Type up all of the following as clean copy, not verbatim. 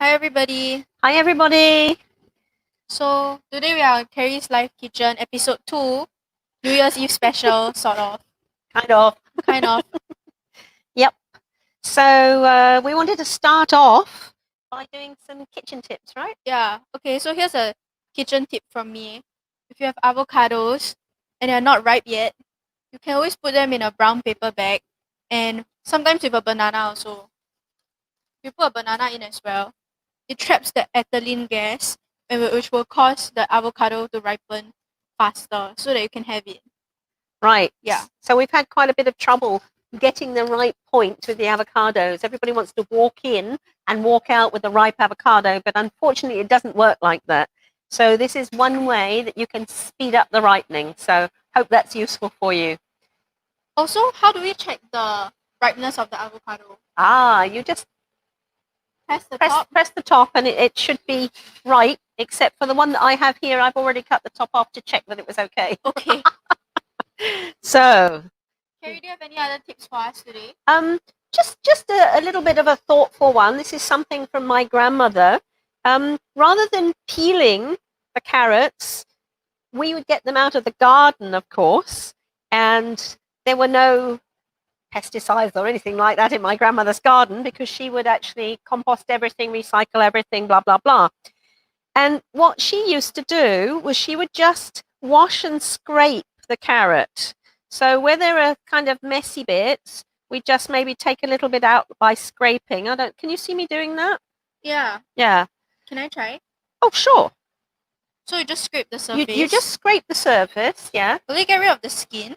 Hi everybody. Hi, everybody. So today we are on Ceri's Live Kitchen, episode 2, New Year's Eve special, sort of, Kind of. kind of. Yep. So we wanted to start off by doing some kitchen tips, right? Yeah. Okay, so here's a kitchen tip from me. If you have avocados and they're not ripe yet, you can always put them in a brown paper bag, and sometimes with a banana also. You put a banana in as well. It traps the ethylene gas, which will cause the avocado to ripen faster, so that you can have it. Right. Yeah. So we've had quite a bit of trouble getting the right point with the avocados. Everybody wants to walk in and walk out with a ripe avocado, but unfortunately, it doesn't work like that. So this is one way that you can speed up the ripening. So hope that's useful for you. Also, how do we check the ripeness of the avocado? You just Press the top. press the top, and it should be right. Except for the one that I have here, I've already cut the top off to check that it was okay. Okay. So, Ceri, do you have any other tips for us today? just a little bit of a thoughtful one. This is something from my grandmother. Rather than peeling the carrots, we would get them out of the garden, of course, and there were no pesticides or anything like that in my grandmother's garden because she would actually compost everything, recycle everything, blah, blah, blah. And what she used to do was she would just wash and scrape the carrot. So where there are kind of messy bits, we just maybe take a little bit out by scraping. Can you see me doing that? Yeah. Yeah. Can I try? Oh, sure. So you just scrape the surface. You just scrape the surface, yeah. Will you get rid of the skin?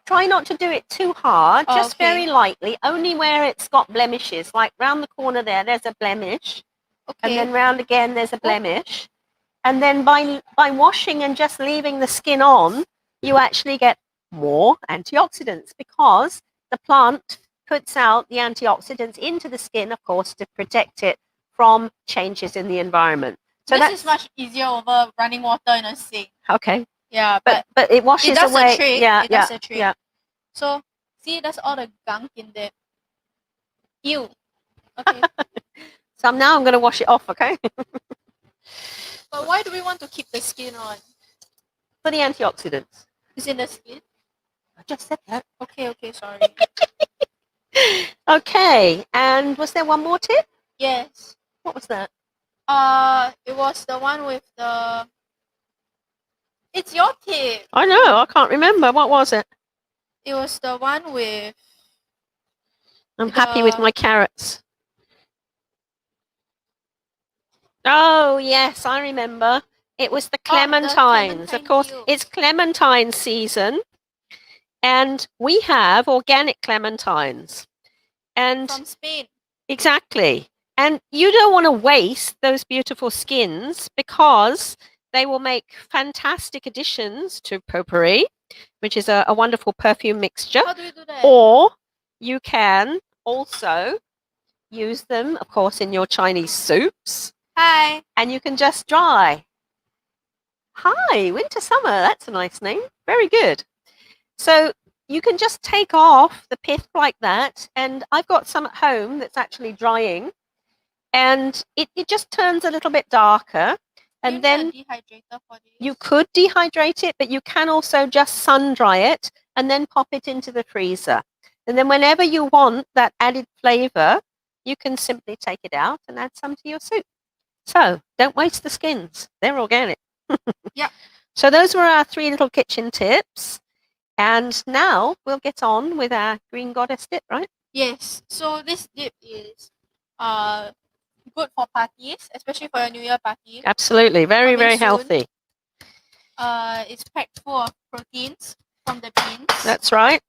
Try not to do it too hard, Oh, just okay. very lightly, only where it's got blemishes. Like round the corner there's a blemish. Okay. And then round again, there's a blemish. And then by washing and just leaving the skin on, you actually get more antioxidants because the plant puts out the antioxidants into the skin, of course, to protect it from changes in the environment. So this is much easier over running water in a sink. Okay. Yeah, but it washes it does away. The trick. Yeah, it does the trick. Yeah. So see, that's all the gunk in there. Ew. Okay. So now I'm going to wash it off, okay? But why do we want to keep the skin on? For the antioxidants. Is in the skin? I just said that. Okay, sorry. Okay, and was there one more tip? Yes. What was that? It was the one with the... It's your tip. I know, I can't remember. What was it? It was the one with... I'm happy with my carrots. Oh, yes, I remember. It was the clementines. Of course, it's clementine season. And we have organic clementines. And from Spain. Exactly. And you don't want to waste those beautiful skins because they will make fantastic additions to potpourri, which is a wonderful perfume mixture. How do we do that? Or you can also use them, of course, in your Chinese soups. Hi. And you can just dry. Hi, Winter Summer. That's a nice name. Very good. So you can just take off the pith like that. And I've got some at home that's actually drying. And it just turns a little bit darker. And then you could dehydrate it, but you can also just sun dry it and then pop it into the freezer. And then whenever you want that added flavor, you can simply take it out and add some to your soup. So don't waste the skins. They're organic. Yeah. So those were our 3 little kitchen tips. And now we'll get on with our green goddess dip, right? Yes. So this dip is good for parties, especially for your New Year party. Absolutely. Very, very healthy. It's packed full of proteins from the beans. That's right.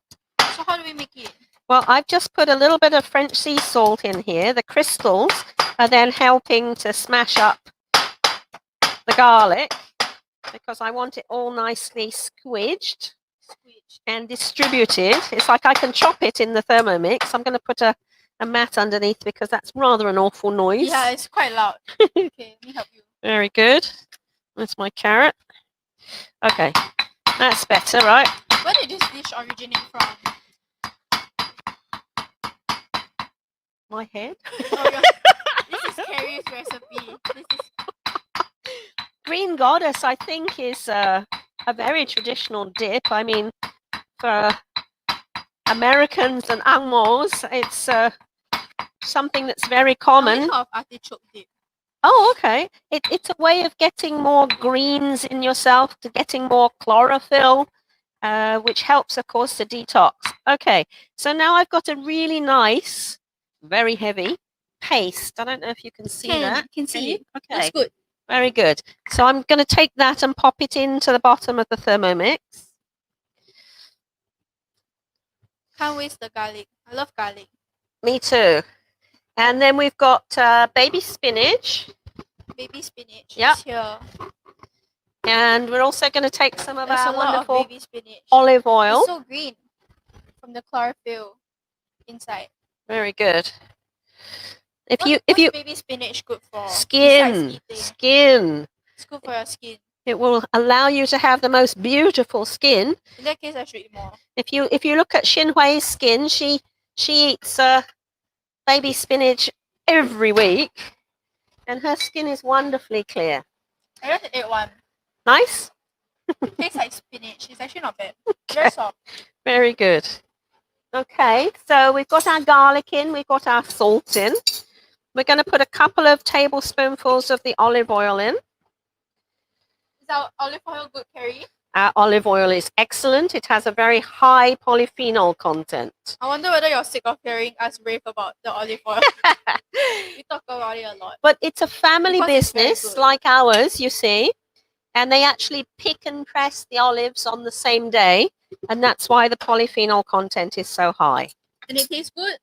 So how do we make it? Well, I've just put a little bit of French sea salt in here. The crystals are then helping to smash up the garlic because I want it all nicely squidged and distributed. It's like I can chop it in the Thermomix. I'm going to put a mat underneath because that's rather an awful noise. Yeah, it's quite loud. Okay, let me help you. Very good. That's my carrot. Okay, that's better, right? Where did this dish originate from? My head. Oh, yeah. This goddess, I think, is a very traditional dip. I mean, for Americans and Angmos, it's something that's very I common. only know of artichoke dip. Oh, okay. It's a way of getting more greens in yourself, to getting more chlorophyll, which helps, of course, to detox. Okay, so now I've got a really nice, very heavy paste. I don't know if you can see that. Can see. you? Looks Okay, good. very good. So I'm going to take that and pop it into the bottom of the Thermomix. Can't waste the garlic. I love garlic. Me too. And then we've got baby spinach. Baby spinach Yep. is here. And we're also going to take some of There's our a lot of wonderful baby spinach. olive oil. It's so green from the chlorophyll inside. Very good. If What's you baby spinach good for? Besides skin, eating? skin, It's good for your skin. it will allow you to have the most beautiful skin. In that case, I should eat more. If you look at Xin Hui's skin, she eats baby spinach every week, and her skin is wonderfully clear. I just ate one. Nice. Tastes like spinach. It's actually not bad. Very soft. Very good. Okay, so we've got our garlic in, we've got our salt in. We're going to put a couple of tablespoonfuls of the olive oil in. Is our olive oil good, Ceri? Our olive oil is excellent. It has a very high polyphenol content. I wonder whether you're sick of hearing us rave about the olive oil. We talk about it a lot. But it's a family Because it's very business good. like ours, you see. And they actually pick and press the olives on the same day. And that's why the polyphenol content is so high. And it tastes good.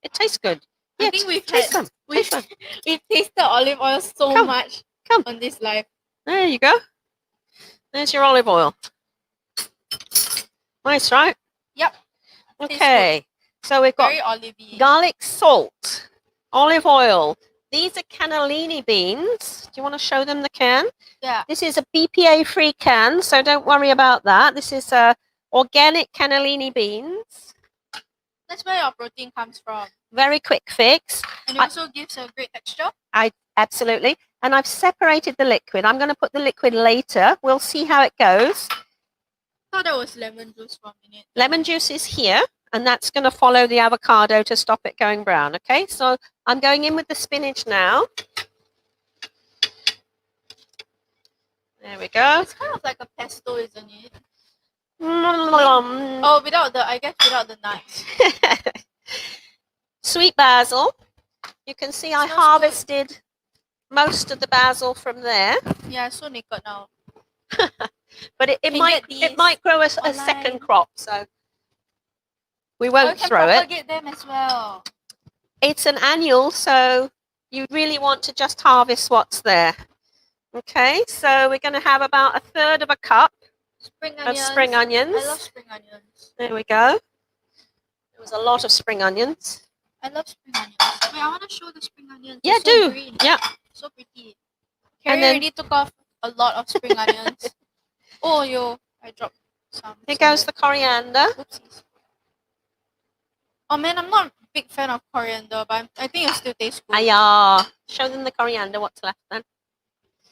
It tastes good. I Yeah, think we've taste had, them. we've, Taste them. we've tasted olive oil so Come. much Come. on this live. There you go. There's your olive oil. Nice, right? Yep. Tastes Okay. So we've got Very olivey. garlic, salt, olive oil. These are cannellini beans. Do you want to show them the can? Yeah. This is a BPA-free can, so don't worry about that. This is organic cannellini beans. That's where your protein comes from. Very quick fix. And it also gives a great texture. Absolutely. And I've separated the liquid. I'm going to put the liquid later. We'll see how it goes. I thought that was lemon juice for a minute. Lemon juice is here, and that's going to follow the avocado to stop it going brown. Okay, so I'm going in with the spinach now. There we go. It's kind of like a pesto, isn't it? Mm. Oh, without the nuts. Sweet basil. You can see I Smells harvested most of the basil from there, Yeah, so naked now. but it Can might get it might grow a online. second crop, so we Oh, won't you can throw it. propagate them as well. It's an annual, so you really want to just harvest what's there. Okay, so we're going to have about a third of a cup Spring of onions. spring onions. I love spring onions. There we go. There was a lot of spring onions. I love spring onions. Wait, I want to show the spring onions. Yeah, They're so do. green. Yeah. So pretty. And Ceri then- already took off a lot of spring onions. Oh, I dropped some. Here goes the coriander. Oopsies. Oh man, I'm not a big fan of coriander, but I think it still tastes good. Ayah. Show them the coriander. What's left then?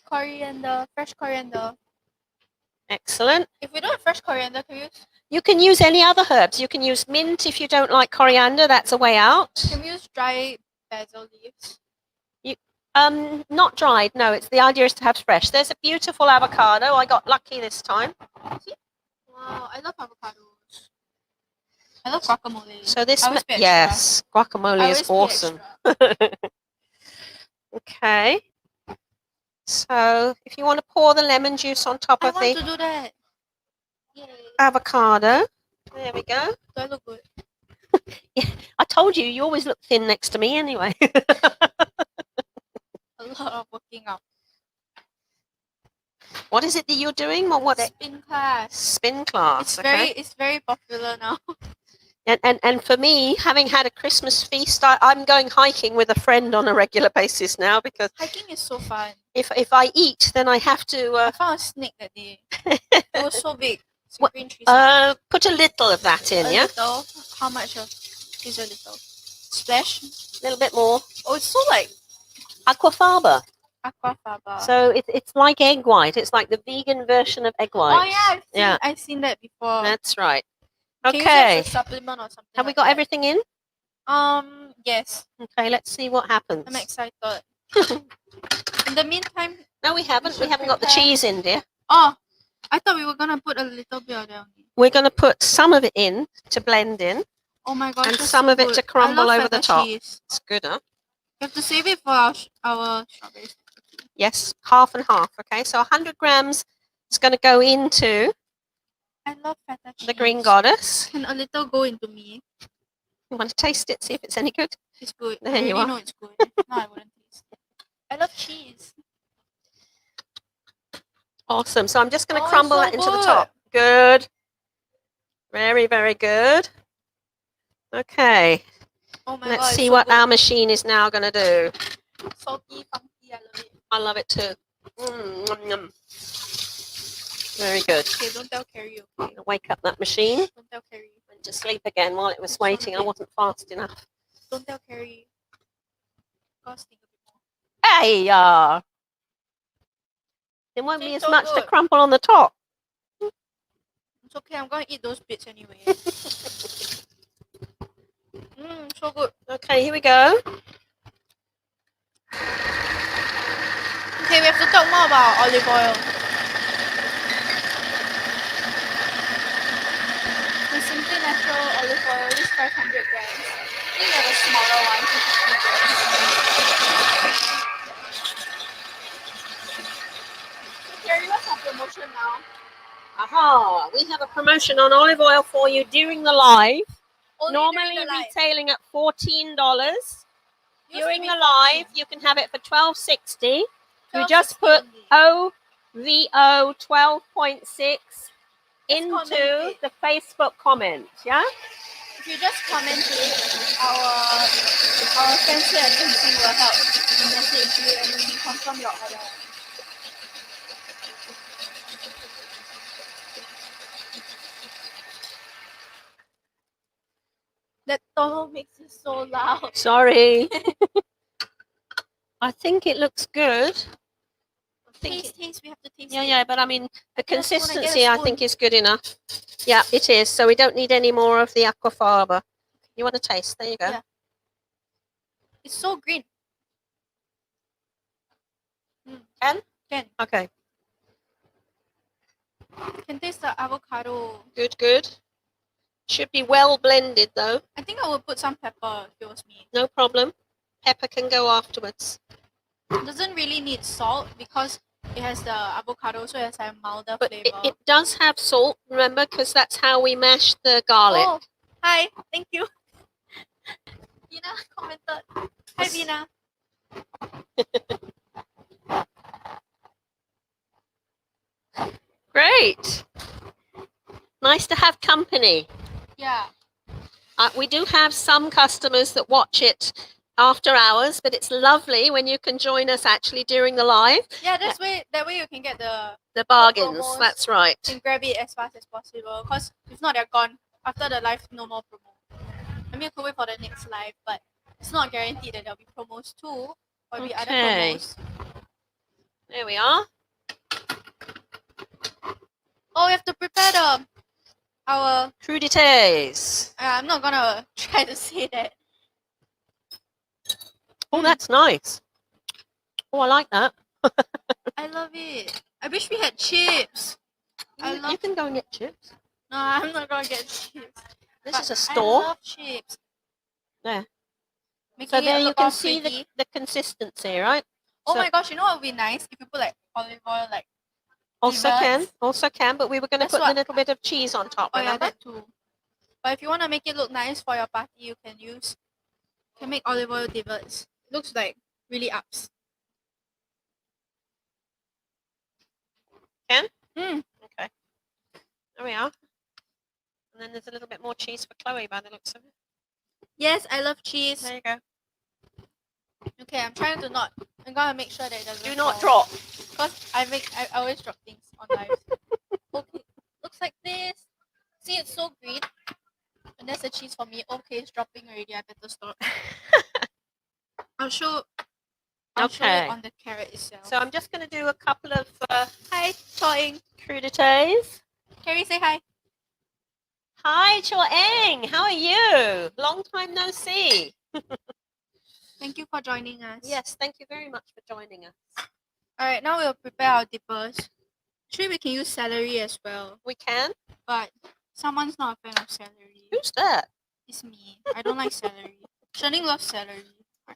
Coriander, fresh coriander. Excellent. If we don't have fresh coriander, can we use, You can use any other herbs. You can use mint if you don't like coriander. That's a way out. can we use dry basil leaves? Not dried. No, the idea is to have fresh. There's a beautiful avocado. I got lucky this time. Wow, I love avocados. I love guacamole. So this, I always pay extra. yes, guacamole I is always awesome. pay extra. Okay. So if you want to pour the lemon juice on top I of want the to do that. Yay. avocado. There we go. Do I look good? I told you, you always look thin next to me anyway. A lot of working out. What is it that you're doing? What Spin class. spin class? It's very popular now. And for me, having had a Christmas feast, I'm going hiking with a friend on a regular basis now, because Hiking is so fun. if I eat, then I have to I found a snake that day. It was so big. It's a green tree snake. put a little of that in, A yeah? little. How much of? Is a little. Splash. A little bit more. Oh, it's so like Aquafaba. aquafaba. So it's like egg white. It's like the vegan version of egg white. Oh yeah, I've seen that before. That's right. Can you use it Okay. as a supplement or something? Have we like got that? everything in? Yes. Okay, let's see what happens. I'm excited. In the meantime, No, we haven't. We should haven't got the prepare- cheese in, dear. Oh, I thought we were gonna put a little bit of that only. We're going to put some of it in to blend in, Oh my gosh, and that's some so of it good. to crumble I love over the feta top. cheese. It's good, huh? You have to save it for our strawberries. Yes, half and half. Okay, so 100 grams is going to go into I love feta cheese. the green goddess. Can a little go into me? You want to taste it, see if it's any good? It's good. There I you already are. know it's good. No, I wouldn't taste it. I love cheese. Awesome. So I'm just going to Oh, it's crumble so that into the good. top. Good. Very, very good. Okay. Oh my Let's god, see it's so what good. our machine is now going to do. Salty, funky, I love it. I love it too. Yum, yum. Very good. Okay, don't tell Ceri, okay? Wake up that machine. Don't tell Ceri. Went to sleep again while it was It's on a waiting. I bit. wasn't fast enough. Don't tell Ceri. Gosh, think a bit more. Hey, there won't be Tastes as so much to good. crumple on the top. It's okay, I'm gonna eat those bits anyway. So good. Okay, here we go. Okay, we have to talk more about olive oil. The Simply Natural olive oil is 500 grams. I think we have a smaller one, 250 grams. So, Ceri, what's our promotion now? Aha, we have a promotion on olive oil for you during the live. Only Normally during the live. retailing at $14. Used to During be the 14. live, you can have it for $12.60. You just 12.60 put only. OVO 12.6 into comment it. the Facebook comment, yeah? If you just comment it, our friends here at ZENXIN will help and message you and we can confirm your order. That doll makes it so loud. Sorry. I think it looks good. Taste, we have to taste Yeah, it. yeah, but I mean, the Get a spoon, consistency I think is good enough. Yeah, it is. So we don't need any more of the aquafaba. You want to taste? There you go. Yeah. It's so green. Can? Can. Okay. Can taste the avocado. Good, good. Should be well blended though. I think I will put some pepper if it was me. No problem. Pepper can go afterwards. It doesn't really need salt because it has the avocado, so it has a milder But flavor. it does have salt, remember, because that's how we mash the garlic. Oh, hi. Thank you. Vina commented. Hi, Vina. Great. Nice to have company. Yeah. We do have some customers that watch it after hours, but it's lovely when you can join us actually during the live. Yeah, that way you can get the bargains. promos. That's right. And grab it as fast as possible. Because if not, they're gone. After the live, no more promo. I mean, you can wait for the next live, but it's not guaranteed that there'll be promos too. Or there'll be other Okay. promos. There we are. Oh, we have to prepare our. Crudités. I'm not gonna try to say that. Oh, that's nice. Oh, I like that. I love it. I wish we had chips. You can go and get chips. No, I'm not gonna get chips. This But is a store. I love chips. There. Making So it there you look can all see pretty. the consistency, right? Oh So- my gosh, you know what would be nice if you put like olive oil, like. Also Pivots. can, but we were going to That's put a what- little bit of cheese on top, Oh yeah, remember? that too. But if you want to make it look nice for your party, you can make olive oil divots. It looks like really ups. Can? Mm. Okay. There we are. And then there's a little bit more cheese for Chloe by the looks of it. Yes, I love cheese. There you go. Okay, I'm trying to not. I'm gonna make sure that it doesn't. Do not fall. drop. Because I always drop things on live. Okay, looks like this. See, it's so green. And there's the cheese for me. Okay, it's dropping already. I better stop. I'll show I'll show you Okay. on the carrot itself. So I'm just going to do a couple of Hi, Choing. crudités. Carrie, say hi. Hi, Chua Eng. How are you? Long time no see. Thank you for joining us. Yes, thank you very much for joining us. Alright, now we'll prepare our dippers. Actually, we can use celery as well, We can. but someone's not a fan of celery. Who's that? It's me. I don't like celery. Shanning loves celery.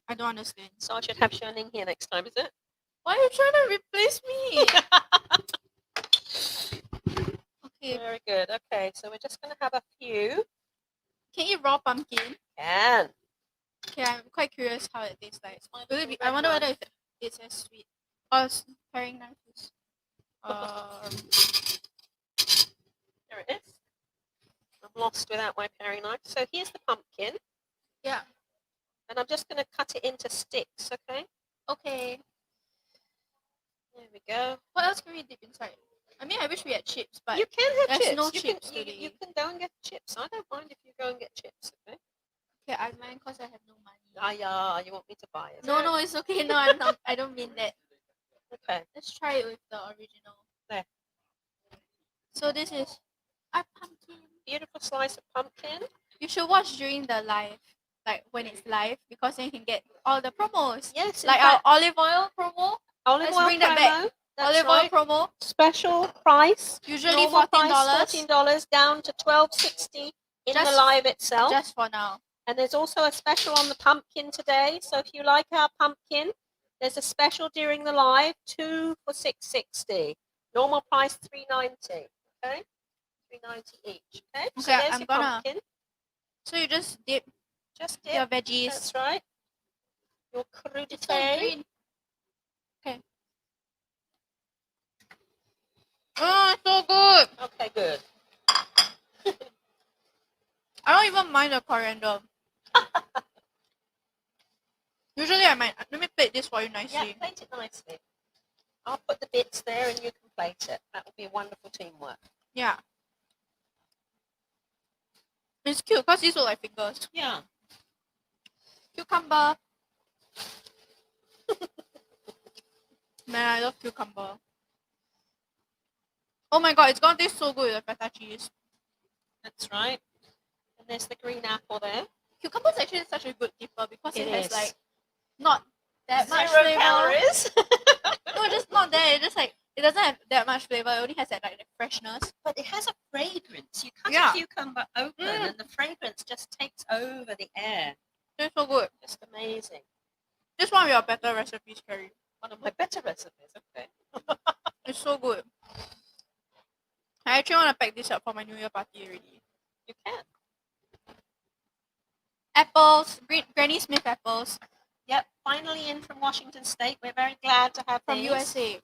I don't understand. So I should have Shanning here next time, is it? Why are you trying to replace me? Okay, Very good. Okay, so we're just going to have a few. can you eat raw pumpkin? Can. Okay, I'm quite curious how it tastes like. my Will it be, little I red wonder one. whether it's as sweet. Oh, paring knife is. There it is. I'm lost without my paring knife. So here's the pumpkin, Yeah. and I'm just going to cut it into sticks, okay? Okay. There we go. What else can we dip inside? I mean, I wish we had chips, but You can have there's chips. no you chips can, today. you can go and get chips. I don't mind if you go and get chips, okay? Okay, I mind because I have no money. Ah, yeah, you want me to buy it? No, it's okay. No, I'm not. I don't mean that. Okay. Let's try it with the original. There. So this is our pumpkin. Beautiful slice of pumpkin. You should watch during the live, like when it's live, because then you can get all the promos. Yes, in Like fact, our olive oil promo, olive let's oil bring that promo. back. That's olive right. oil promo, Special price. usually Normal price $14, $14 down to $12.60 in the Just- live itself. just for now. And there's also a special on the pumpkin today. So if you like our pumpkin, there's a special during the live, 2 for $6.60. Normal price $3.90. Okay, $3.90 each. Okay, so Okay, there's I'm your gonna- pumpkin. So you just dip Just dip. your veggies. That's right. Your It's so crudité. green. Okay. Oh, it's so good. Okay, good. I don't even mind the coriander. Usually I might. Let me plate this for you Yeah, nicely. plate it nicely. I'll put the bits there and you can plate it. That will be wonderful teamwork. Yeah. It's cute because these look like fingers. Yeah. Cucumber. Man, I love cucumber. Oh my god, it's gonna taste so good with the feta cheese. That's right. And there's the green apple there. Cucumber is actually such a good dipper because it, has is. like not that much Zero flavor. calories. No, just not there. It's just like it doesn't have that much flavor. It only has that like the freshness. But it has a fragrance. You cut Yeah. a cucumber open and the fragrance just takes over the air. It's so good. Just amazing. This one of your better recipes, Ceri. One of my better recipes. Okay. It's so good. I actually want to pack this up for my New Year party already. You can. Apples, Granny Smith apples Yep. Finally in from Washington State. We're very glad to have from these. USA.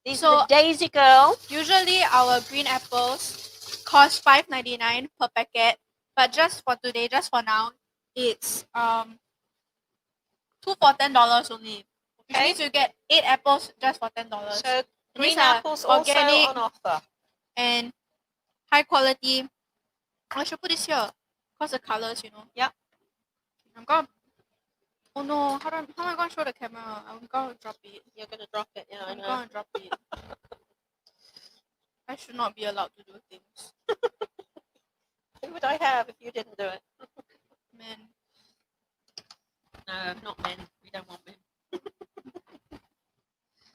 These So- are the Daisy Girl. Usually our green apples cost $5.99 per packet, but just for today, just for now, it's 2 for $10 only. Which Okay. means you get 8 apples just for $10. So These green are apples also organic on offer. and high quality. I should put this here because the colors, you know. Yep. I'm gonna. Oh no! How am I gonna show the camera? I'm gonna drop it. You're gonna drop it. Yeah, I I'm know. gonna drop it. I should not be allowed to do things. Who would I have if you didn't do it? Man. No, not men. We don't want men.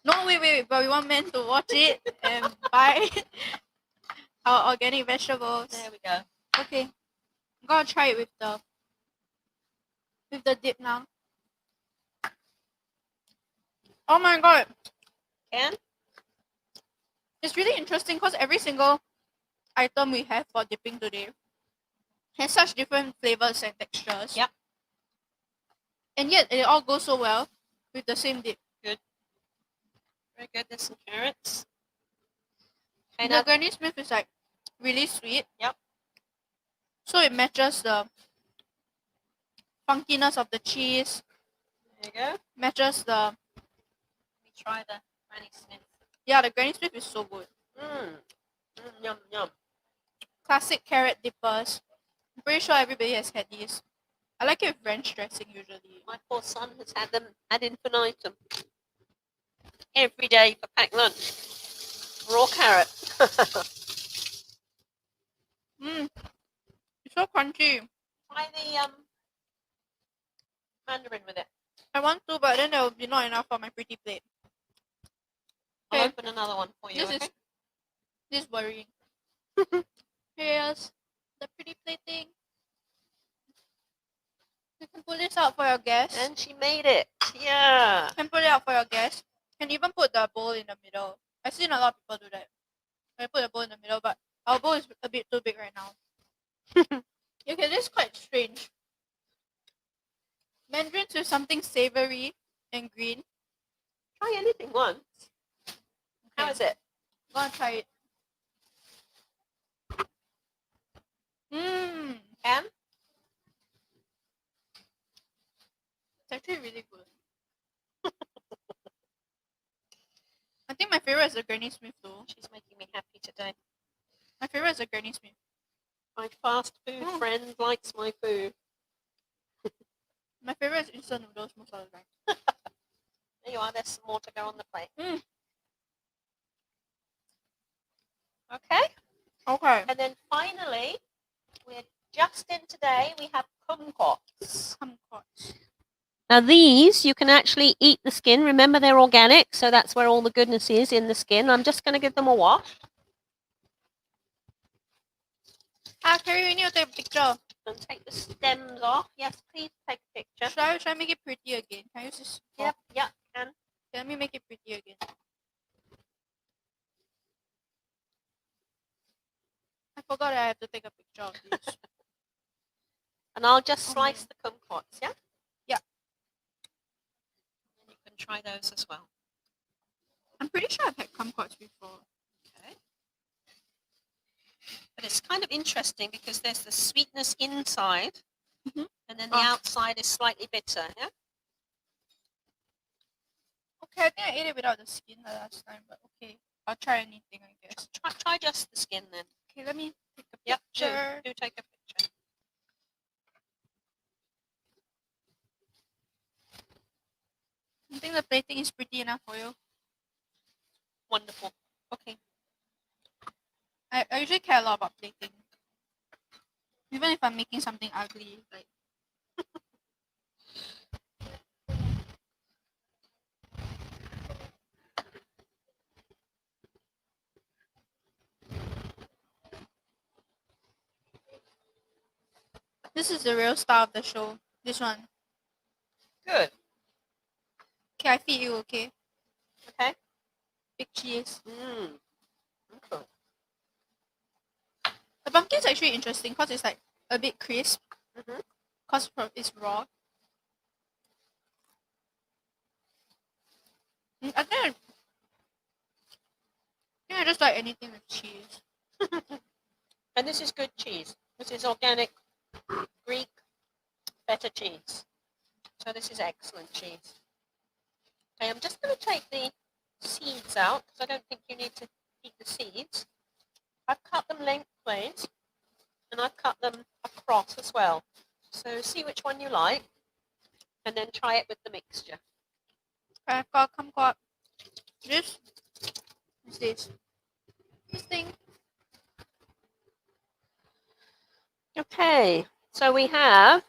No, wait. But we want men to watch it and buy our organic vegetables. There we go. Okay. I'm gonna try it with the dip now. Oh my god. Can? It's really interesting because every single item we have for dipping today has such different flavors and textures. Yep. And yet it all goes so well with the same dip. Very good. There's some carrots. Okay, The now Granny Smith is like really sweet. Yep. So it matches the funkiness of the cheese, there you go. matches the Let me try the Granny Smith. yeah, the Granny Smith is so good. Yum, yum. Classic carrot dippers. I'm pretty sure everybody has had these. I like it with French dressing usually. My poor son has had them ad infinitum every day for packed lunch. Raw carrot. It's so crunchy. Try the mandarin with it. I want to, but then there will be not enough for my pretty plate. I'll Okay. open another one for you. This is worrying. Here's the pretty plate thing. You can pull this out for your guests. And she made it. Yeah. You can put it out for your guests. You can even put the bowl in the middle. I've seen a lot of people do that. I put the bowl in the middle, but our bowl is a bit too big right now. Okay, this is quite strange. Mandarins with something savory and green. Try anything once. How is it? I'm gonna try it. Mmm. And? It's actually really good. I think my favorite is the Granny Smith though. She's making me happy today. My favorite is the Granny Smith. My fast food friend likes my food. My favorite is instant noodles most of the time. There you are. There's some more to go on the plate. Okay. Okay. And then finally, we're just in today. We have kumquats. Kumquats. Now these, you can actually eat the skin. Remember, they're organic, so that's where all the goodness is in the skin. I'm just going to give them a wash. Ceri, we need to take a picture. And take the stems off. Yes, please take a picture. Should I make it pretty again? Can I use this? Yep, can. Okay, let me make it pretty again. I forgot I have to take a picture of this. And I'll just slice the kumquats, yeah? Yeah. And you can try those as well. I'm pretty sure I've had kumquats before. Okay. But it's kind of interesting because there's the sweetness inside, and then the outside is slightly bitter, yeah? Okay, I think I ate it without the skin the last time, but okay. I'll try anything, I guess. Try just the skin then. Okay, let me take a Yep, picture. do take a picture. I think the plating is pretty enough for you. Wonderful. Okay. I usually care a lot about plating. Even if I'm making something ugly, like this is the real star of the show. This one. Good. Okay, I feed you, okay? Okay. Big cheese. Okay. The pumpkin is actually interesting because it's like a bit crisp. Because it's raw. I think I just like anything with cheese. And this is good cheese. This is organic Greek feta cheese. So this is excellent cheese. Okay, I'm just going to take the seeds out because I don't think you need to eat the seeds. I've cut them lengthways and I've cut them across as well. So see which one you like and then try it with the mixture. Okay, I've got kumquat. This is this. This thing. Okay, so we have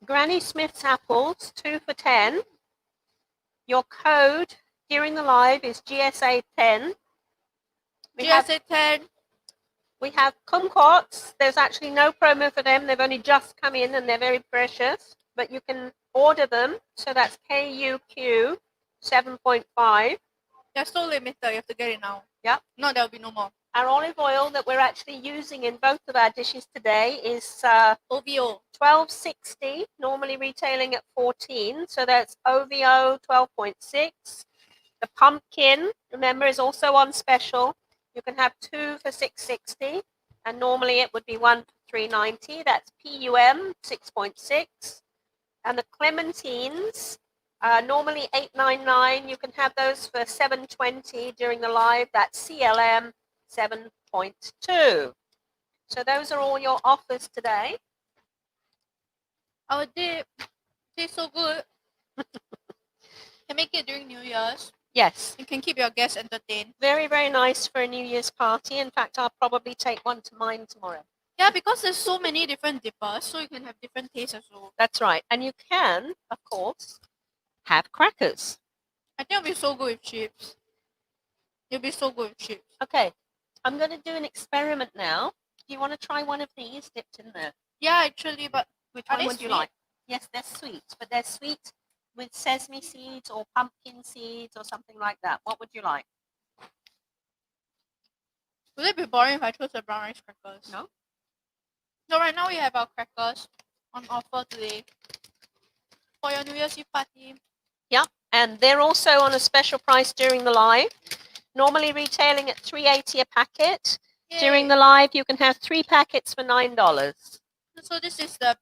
Granny Smith's apples, 2 for 10. Your code during the live is GSA10. GSA 10. We have kumquats. There's actually no promo for them. They've only just come in and they're very precious. But you can order them. So that's KUQ 7.5. They're so limited. You have to get it now. Yep. No, there'll be no more. Our olive oil that we're actually using in both of our dishes today is OVO. 12.60, normally retailing at 14. So that's OVO 12.6. The pumpkin, remember, is also on special. You can have 2 for 6.60, and normally it would be 1 for 3.90. That's PUM 6.6. And the clementines, normally 8.99. You can have those for 7.20 during the live. That's CLM 7.2. So those are all your offers today. Our dip tastes so good. Can make it during New Year's. Yes. You can keep your guests entertained. Very, very nice for a New Year's party. In fact, I'll probably take one to mine tomorrow. Yeah, because there's so many different dippers, so you can have different tastes as well. That's right. And you can, of course, have crackers. I think it'll be so good with chips. It'll be so good with chips. Okay, I'm going to do an experiment now. Do you want to try one of these dipped in there? Yeah, actually, but Which are one they would you sweet? like? Yes, they're sweet, but they're sweet with sesame seeds or pumpkin seeds or something like that. What would you like? Would it be boring if I chose the brown rice crackers? No? So right now we have our crackers on offer today for your New Year's Eve party. Yep, and they're also on a special price during the live. Normally retailing at $3.80 a packet. Yay. During the live, you can have 3 packets for $9. So this is the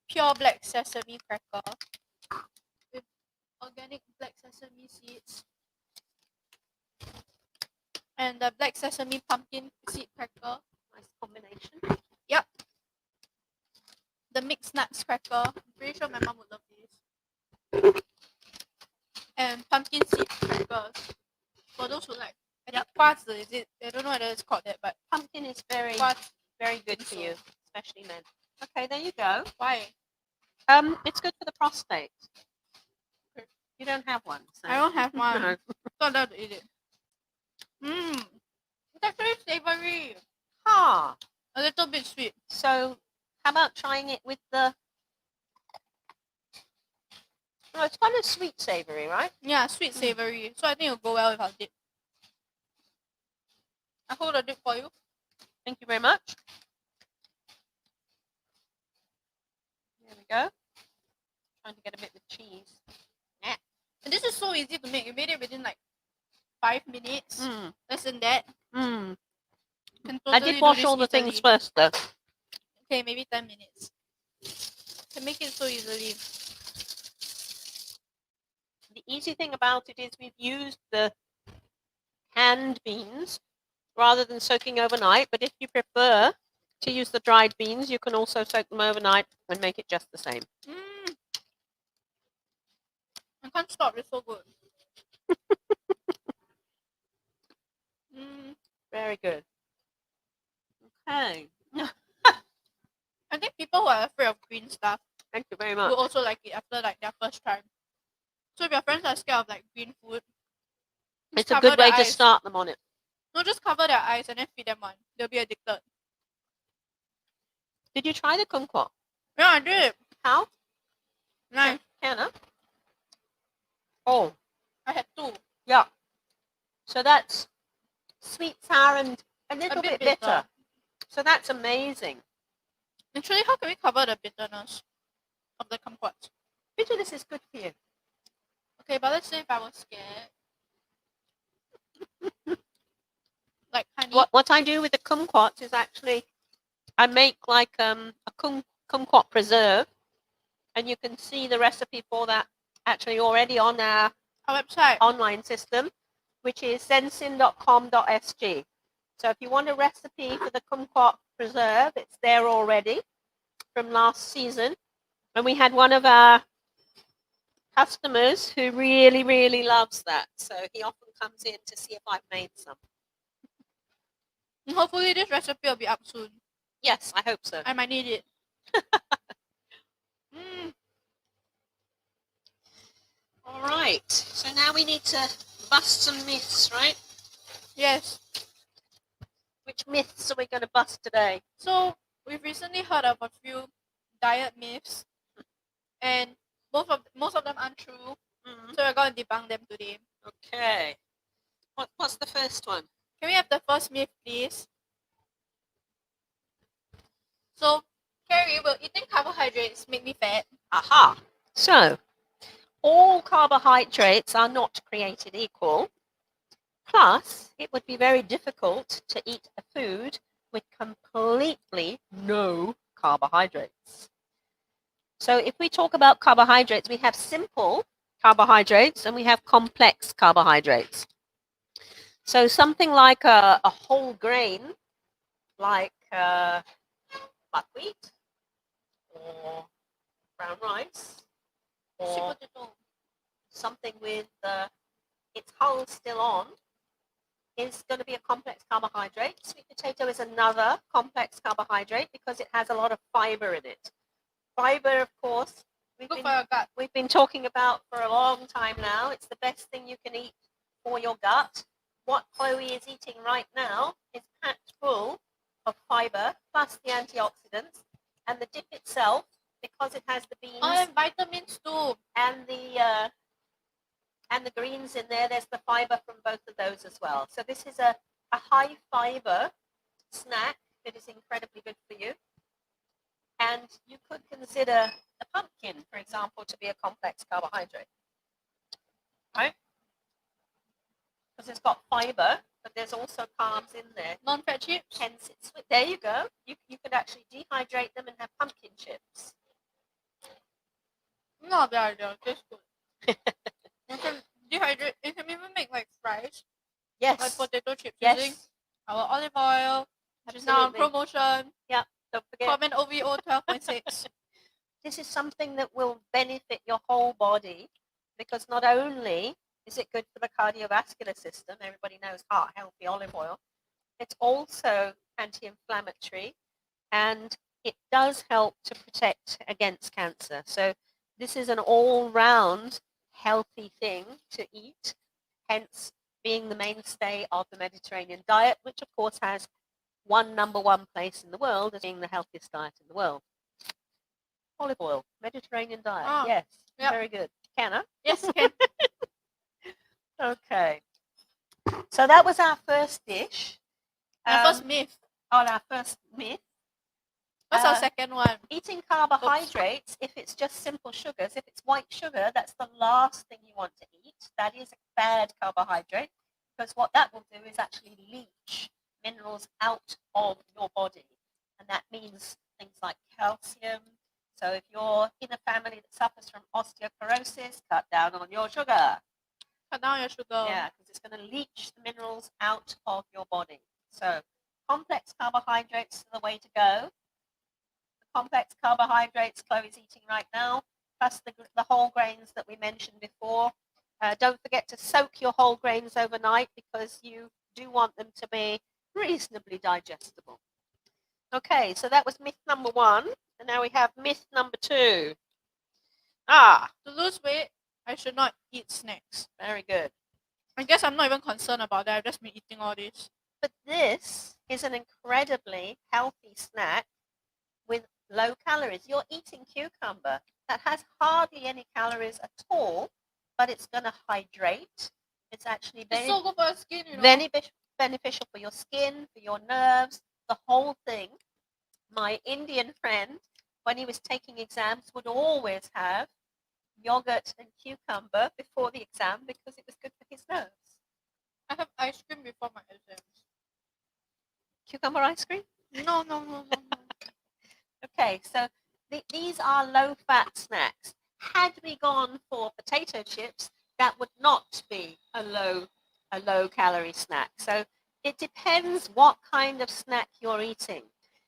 pure black sesame cracker with organic black sesame seeds and the black sesame pumpkin seed cracker. Nice combination. Yep. The mixed nuts cracker. I'm pretty sure my mom would love this. And pumpkin seed crackers. For those who like, I think 瓜子 is it? I don't know whether it's called that, but Pumpkin is very, 瓜子. very good for you, especially men. Okay, there you go. Why? It's good for the prostate. You don't have one. So. I don't have one. No. Not allowed to eat it. Mmm. It's actually savory. Ah, A little bit sweet. so how about trying it with the... No, it's kind of sweet savory, right? Yeah, sweet savory. So I think it'll go well with our dip. I hold the dip for you. Thank you very much. There we go. Trying to get a bit with cheese. Yeah. And this is so easy to make. You made it within like 5 minutes. Less than that. Mm. You can I totally did do wash this all the things easily. first, though. Okay, maybe 10 minutes. You can make it so easily. The easy thing about it is we've used the canned beans rather than soaking overnight. But if you prefer to use the dried beans, you can also soak them overnight and make it just the same. Mmm. I can't stop. It's so good. Mmm. Very good. Okay. I think people who are afraid of green stuff Thank you very will much. also like it after like their first time. So if your friends are scared of like green food, It's just a cover good way their to eyes. start them on it. No, just cover their eyes and then feed them one. They'll be addicted. Did you try the kumquat? Yeah, I did. How? Nice. Hannah? Oh, I had 2. yeah. So that's sweet, sour, and a little bit bit bitter. bitter. So that's amazing. Actually, how can we cover the bitterness of the kumquats? Bitterness is good for you. Okay, but let's say if I was scared. Like honey. What I do with the kumquats is actually I make like a kumquat preserve, and you can see the recipe for that actually already on our website. online system, which is ZENXIN.com.sg. So if you want a recipe for the kumquat preserve, it's there already from last season. And we had one of our customers who really, really loves that. So he often comes in to see if I've made some. And hopefully this recipe will be up soon. Yes, I hope so. I might need it. Mm. All right. So now we need to bust some myths, right? Yes. Which myths are we going to bust today? So we've recently heard of a few diet myths, and most of them aren't true. Mm-hmm. So we're going to debunk them today. Okay. What's the first one? Can we have the first myth, please? So, Ceri, will eating carbohydrates make me fat? Aha. So, all carbohydrates are not created equal. Plus, it would be very difficult to eat a food with completely no carbohydrates. So if we talk about carbohydrates, we have simple carbohydrates and we have complex carbohydrates. So something like a whole grain, like buckwheat or brown rice Sweet or potato. something with its hull still on is going to be a complex carbohydrate. Sweet potato is another complex carbohydrate because it has a lot of fiber in it. Fiber, of course, Good for your gut. we've been talking about for a long time now. It's the best thing you can eat for your gut. What Chloe is eating right now is packed full of fiber plus the antioxidants, and the dip itself, because it has the beans And vitamins too. and the greens in there, there's the fiber from both of those as well. So this is a high fiber snack that is incredibly good for you. And you could consider the pumpkin, for example, to be a complex carbohydrate, right? Because it's got fiber, but there's also carbs in there. Non-fat chips. Hence, it's sweet. There you go. You could actually dehydrate them and have pumpkin chips. Not a bad idea. Tastes good. You can dehydrate. You can even make like fries, like Yes. potato chips, using Yes. our olive oil, which is now on Absolutely. promotion. Yeah. Don't forget. Comment OVO 12.6. This is something that will benefit your whole body because not only is it good for the cardiovascular system, everybody knows heart healthy olive oil, it's also anti-inflammatory and it does help to protect against cancer. So this is an all-round healthy thing to eat, hence being the mainstay of the Mediterranean diet, which of course has number one place in the world as being the healthiest diet in the world. Olive oil, Mediterranean diet. Oh, yes, yep. very good. Can Yes, can. Okay. So that was our first dish. Our first myth. Our first myth. What's our second one? Eating carbohydrates, if it's just simple sugars, if it's white sugar, that's the last thing you want to eat. That is a bad carbohydrate because what that will do is actually leach minerals out of your body. And that means things like calcium. So if you're in a family that suffers from osteoporosis, cut down on your sugar. Cut down your sugar. Yeah, because it's going to leach the minerals out of your body. So complex carbohydrates are the way to go. The complex carbohydrates Chloe's eating right now, plus the whole grains that we mentioned before. Don't forget to soak your whole grains overnight because you do want them to be reasonably digestible. Okay, so that was myth number 1, and now we have myth number 2. To lose weight, I should not eat snacks. Very good. I guess I'm not even concerned about that. I've just been eating all this. But this is an incredibly healthy snack with low calories. You're eating cucumber that has hardly any calories at all, but it's going to hydrate. It's actually It's so good for your skin, you know. very beneficial for your skin, for your nerves, the whole thing. My Indian friend, when he was taking exams, would always have yogurt and cucumber before the exam because it was good for his nerves. I have ice cream before my exams. Cucumber ice cream? No. Okay, so these are low-fat snacks. Had we gone for potato chips, that would not be a low-calorie snack. So it depends what kind of snack you're eating.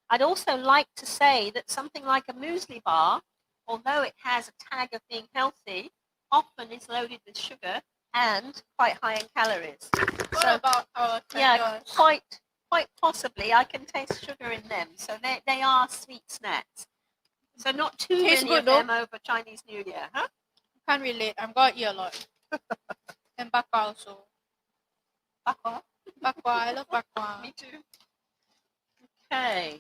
I'd also like to say that something like a muesli bar, although it has a tag of being healthy, often is loaded with sugar and quite high in calories. What about our Yeah, quite possibly. I can taste sugar in them. So they are sweet snacks. So not too Tastes many good, of them over Chinese New Year, huh? Can't relate. I'm gonna eat a lot. And bakwa also. Bakwa? Bakwa. I love bakwa. Me too. Okay.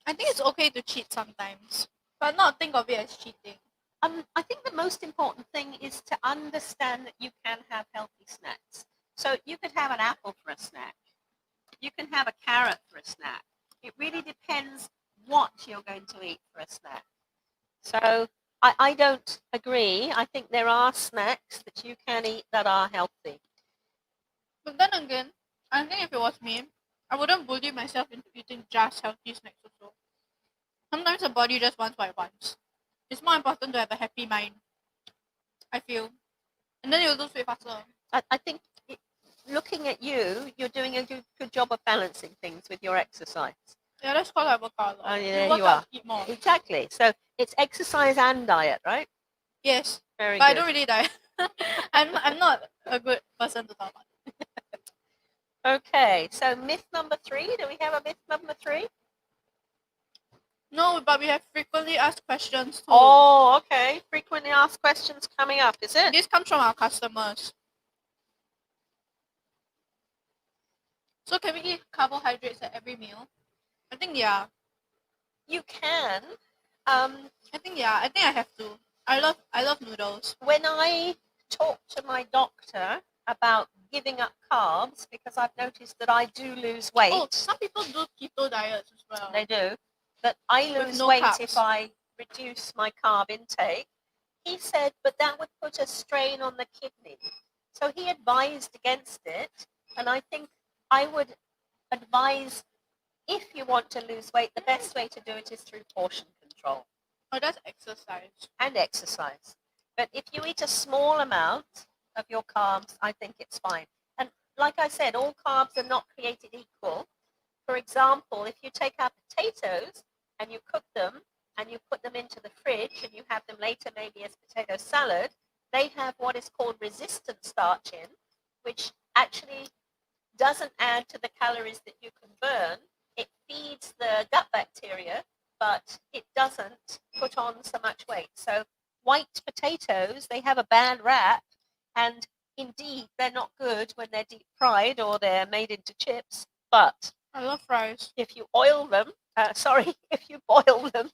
I think it's okay to cheat sometimes, but not think of it as cheating. I think the most important thing is to understand that you can have healthy snacks. So you could have an apple for a snack. You can have a carrot for a snack. It really depends what you're going to eat for a snack. So I don't agree. I think there are snacks that you can eat that are healthy. But then again, I think if it was me, I wouldn't bully myself into eating just healthy snacks also. Sometimes the body just wants what it wants. It's more important to have a happy mind, I feel. And then you'll lose weight faster. I think looking at you, you're doing a good job of balancing things with your exercise. Yeah, that's called avocado. Oh, You yeah, work you out, are. eat more. Exactly. So it's exercise and diet, right? Yes, Very but I good. don't really diet. I'm not a good person to talk about. Okay, so myth number 3. Do we have a myth number 3? No, but we have frequently asked questions too. Oh, okay. Frequently asked questions coming up, is it? This comes from our customers. So can we eat carbohydrates at every meal? I think yeah. You can. I think yeah. I think I have to. I love noodles. When I talk to my doctor about giving up carbs, because I've noticed that I do lose weight. Oh, some people do keto diets as well. They do. But I With lose no weight carbs. if I reduce my carb intake. He said, but that would put a strain on the kidney. So he advised against it. And I think I would advise, if you want to lose weight, the best way to do it is through portion control Oh, that's exercise. and exercise. But if you eat a small amount of your carbs, I think it's fine. And like I said, all carbs are not created equal. For example, if you take out potatoes and you cook them and you put them into the fridge and you have them later maybe as potato salad, they have what is called resistant starch in, which actually doesn't add to the calories that you can burn. It feeds the gut bacteria, but it doesn't put on so much weight. So white potatoes, they have a bad rap, and indeed they're not good when they're deep fried or they're made into chips. But I love fries. if you oil them, if you boil them,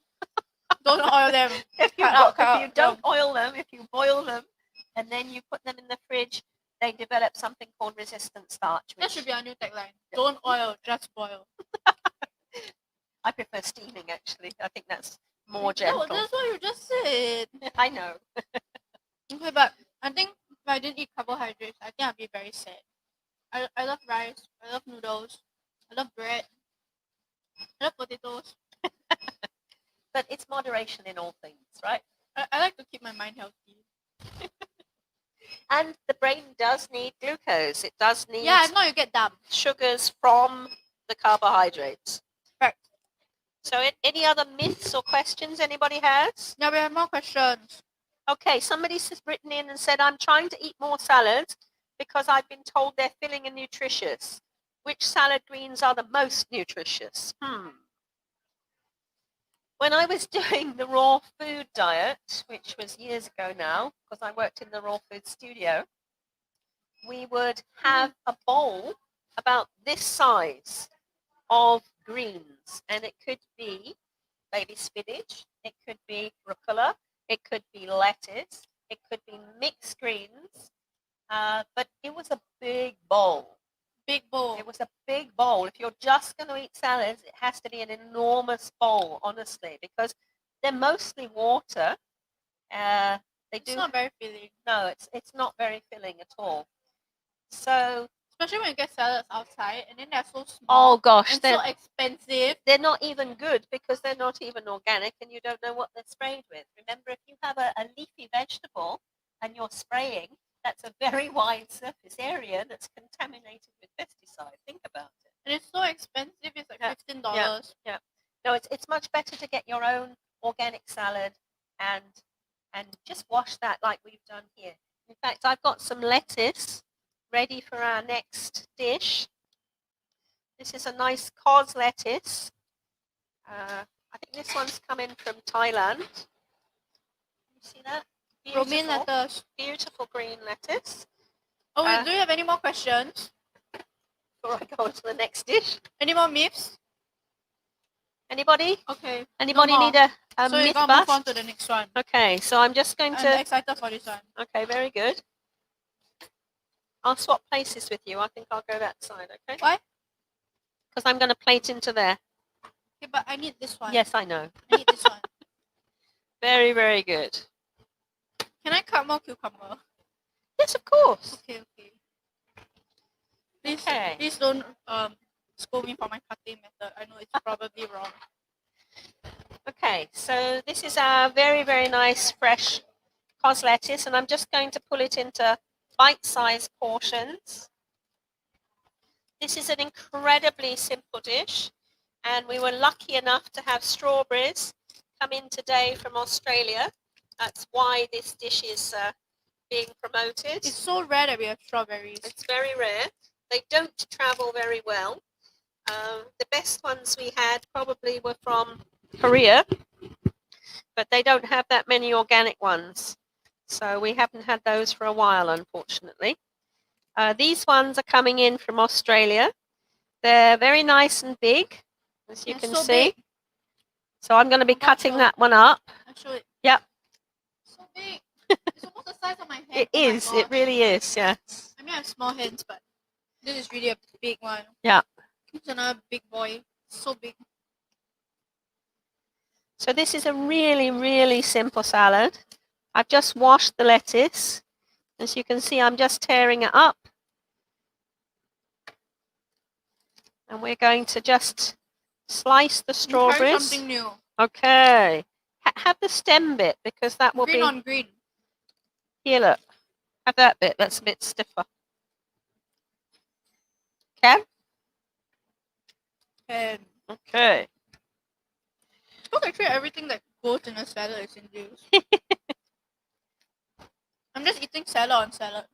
Don't oil them. if you don't oil them, if you boil them and then you put them in the fridge, they develop something called resistant starch. That should be our new tagline. Don't oil, just boil. I prefer steaming, actually. I think that's more gentle. No, that's what you just said. I know. Okay, but I think if I didn't eat carbohydrates, I think I'd be very sad. I love rice. I love noodles. I love bread. I love potatoes. But it's moderation in all things, right? I like to keep my mind healthy. And the brain does need glucose. It does need Yeah, if not, you get dumb. sugars from the carbohydrates. Right. So any other myths or questions anybody has? Now we have more questions. Okay, somebody's written in and said, I'm trying to eat more salads because I've been told they're filling and nutritious. Which salad greens are the most nutritious? When I was doing the raw food diet, which was years ago now, because I worked in the raw food studio, we would have a bowl about this size of greens, and it could be baby spinach, it could be rucola, it could be lettuce, it could be mixed greens, but it was a big bowl. Big bowl. It was a big bowl. If you're just going to eat salads, it has to be an enormous bowl, honestly, because they're mostly water. It's not very filling. No, it's not very filling at all. So especially when you get salads outside and then they're so small. Oh gosh, and so expensive. They're not even good because they're not even organic and you don't know what they're sprayed with. Remember, if you have a leafy vegetable and you're spraying, that's a very wide surface area that's contaminated with pesticide. Think about it. And it's so expensive. It's like $15. Yeah. No, it's much better to get your own organic salad and just wash that like we've done here. In fact, I've got some lettuce ready for our next dish. This is a nice cos lettuce. I think this one's coming from Thailand. You see that? Romaine lettuce. Beautiful green lettuce. Oh, do you have any more questions? Before I go on to the next dish. Any more myths? Anybody? Okay. Anybody need a so myth you're going to move on to the next one. Okay, so I'm just going to... I'm excited for this one. Okay, very good. I'll swap places with you. I think I'll go that side, okay? Why? Because I'm going to plate into there. Okay, but I need this one. Yes, I know. I need this one. Very, very good. Can I cut more cucumber? Yes, of course. Okay. Please don't scold me for my cutting method. I know it's probably wrong. Okay, so this is our very, very nice fresh cos lettuce, and I'm just going to pull it into bite-sized portions. This is an incredibly simple dish, And we were lucky enough to have strawberries come in today from Australia. That's why this dish is being promoted. It's so rare that we have strawberries. It's very rare. They don't travel very well. The best ones we had probably were from Korea, but they don't have that many organic ones. So we haven't had those for a while, unfortunately. These ones are coming in from Australia. They're very nice and big, as you They're can so see. big. So I'm going to be Oh, cutting show. that one up. I'll show it. Yep. So big. It's almost the size of my hand. It is. It really is. Yes. I mean, I have small hands, but this is really a big one. Yeah. It's another big boy. So big. So this is a really, really simple salad. I've just washed the lettuce. As you can see, I'm just tearing it up. And we're going to just slice the strawberries. Try something new. Okay. Have the stem bit, because that will green be... on green. Here, look. Have that bit. That's a bit stiffer. Okay? And Okay. because actually everything that goes in a salad is in juice. I'm just eating salad on salad.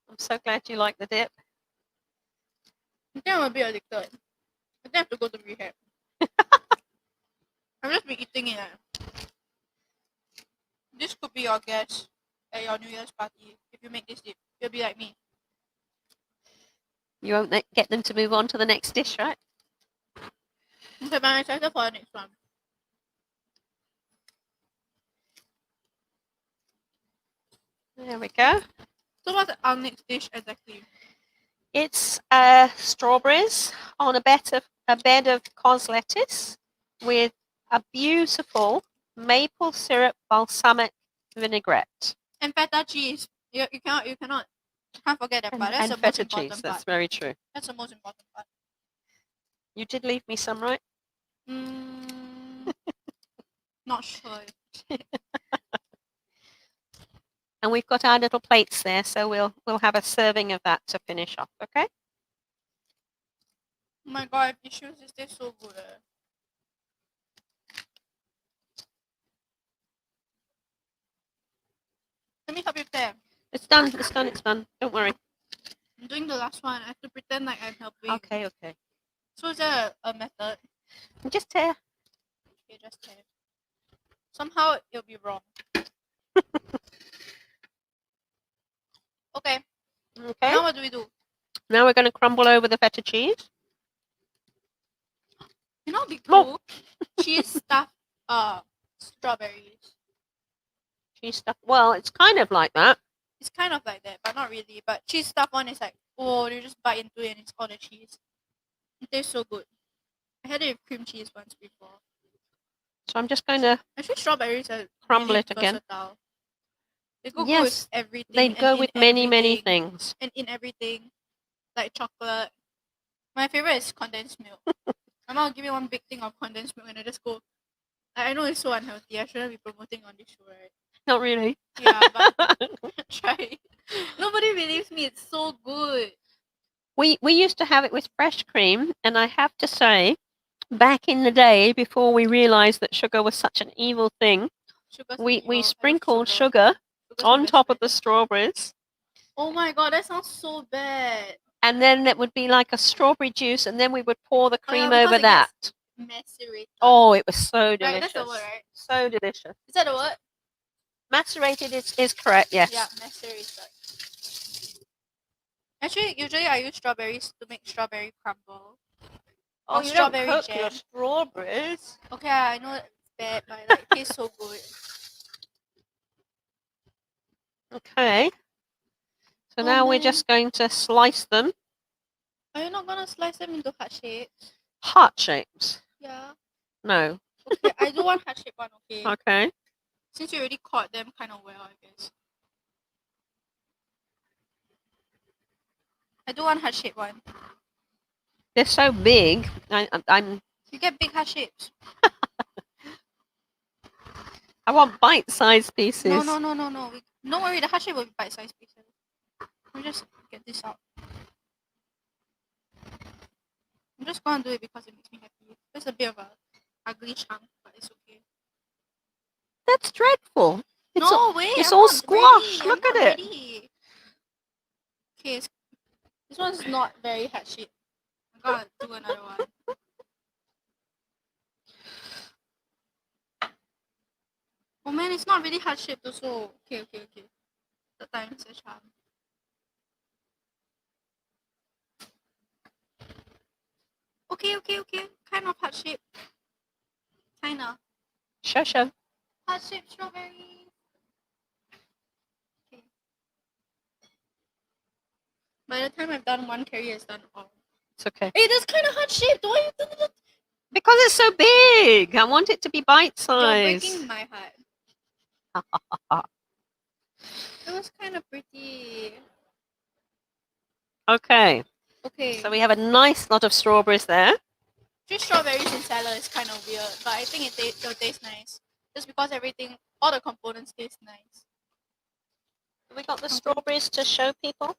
I'm so glad you like the dip. I think I'm a bit addicted. I think I have to go to rehab. I've just been eating it. This could be your guest at your New Year's party. If you make this dip, you'll be like me. You won't get them to move on to the next dish, right? Okay, but I'm excited for the next one. There we go. So what's our next dish exactly? It's strawberries on a bed of cos lettuce with a beautiful maple syrup balsamic vinaigrette. And feta cheese. You can't forget that part. That's the And most feta important cheese. part. That's very true. That's the most important part. You did leave me some, right? Not sure. And we've got our little plates there, so we'll have a serving of that to finish off, okay? Oh my god, tissues is tastes so good. Let me help you there. It's done, it's done, it's done. Don't worry. I'm doing the last one. I have to pretend like I'm helping. Okay, okay. So is there a method? Just tear. Okay, just tear. Somehow it'll be wrong. Okay. Okay. Now what do we do? Now we're going to crumble over the feta cheese. You know, it'd be cool. Cheese stuffed strawberries. Cheese stuff. Well, it's kind of like that. It's kind of like that, but not really. But cheese stuffed one is like, oh, you just bite into it and it's all the cheese. It tastes so good. I had it with cream cheese once before. So I'm just going to Actually, strawberries are crumble really it again. versatile. They go good Yes, with everything. they and go in with many everything, things. And in everything, like chocolate. My favorite is condensed milk. My mom will give me one big thing of condensed milk and I just go. I know it's so unhealthy. I shouldn't be promoting on this show, right? Not really. Yeah, but try it. Nobody believes me. It's so good. We used to have it with fresh cream, and I have to say, back in the day, before we realised that sugar was such an evil thing, Sugar's we evil. I love sprinkled sugar. sugar Sugar's my on best top of friend. the strawberries, Oh my god, that sounds so bad. and then it would be like a strawberry juice, and then we would pour the cream because over it that. Macerated. Oh, it was so Right, delicious. that's the word, right? So delicious. Is that the word? Macerated is correct, yes. Yeah, macerated. Actually, usually I use strawberries to make strawberry crumble. Oh, Or you strawberry don't cook jam. your strawberries. Okay, I know it's bad, but like, it tastes so good. Okay. So Oh, now we're man. just going to slice them. Are you not gonna slice them into heart shapes? Heart shapes. Yeah. No. Okay, I do one heart shape one, okay? Okay. Since you already caught them kind of well, I guess. I do one heart shape one. They're so big. I'm. You get big heart shapes. I want bite-sized pieces. No. Don't worry, the heart shape will be bite-sized pieces. Let me just get this out. I'm just gonna do it because it makes me happy. It's a bit of a ugly chunk, but it's okay. That's dreadful. It's No all, way, it's I'm all not squash. ready. I'm Look at not it. ready. Okay, this one's not very heart shaped. I'm gonna do another one. Oh man, it's not really heart shaped also. Okay. The time is a charm. Okay. Kind of heart shaped. Kinda. Show. Heart shaped strawberry. Okay. By the time I've done one, Carrie has done all. It's okay. Hey, that's kind of heart shaped. Why you do that? Because it's so big. I want it to be bite You're size. breaking my heart. It was kind of pretty. Okay. Okay. So we have a nice lot of strawberries there. Just strawberries in salad is kind of weird, but I think it'll taste nice. Just because all the components taste nice. Have we got the strawberries to show people?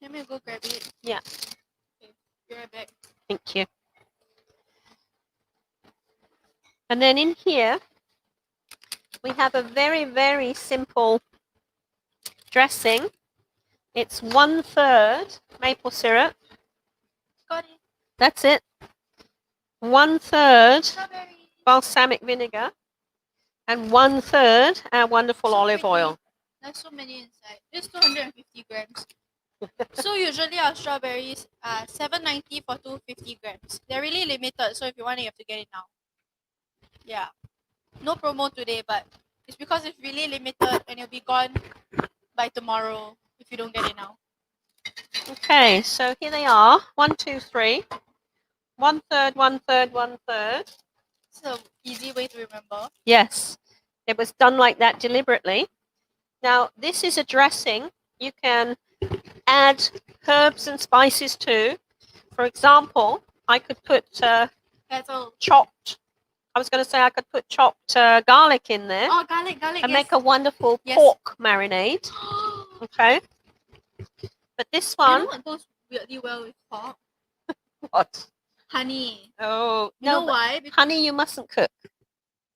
Let me go grab it. Yeah. Okay, be right back. Thank you. And then in here, we have a very, very simple dressing. It's 1/3 maple syrup. Got it. That's it. 1/3 Strawberry. balsamic vinegar. And 1/3 our wonderful So olive pretty. oil. There's so many inside. It's 250 grams. So usually our strawberries are $7.90 for 250 grams. They're really limited, so if you want it, you have to get it now. Yeah. No promo today, but it's because it's really limited and it'll be gone by tomorrow if you don't get it now. Okay, so here they are. 1, 2, 3. 1/3, 1/3, 1/3. It's an easy way to remember. Yes, it was done like that deliberately. Now, this is a dressing you can add herbs and spices to. For example, I could put chopped, I was going to say I could put chopped garlic in there. Oh, garlic, and yes. make a wonderful Yes. pork marinade. Okay. But this You one, know what goes weirdly well with pork? what? Honey. Oh, You know why? Because, honey you mustn't cook.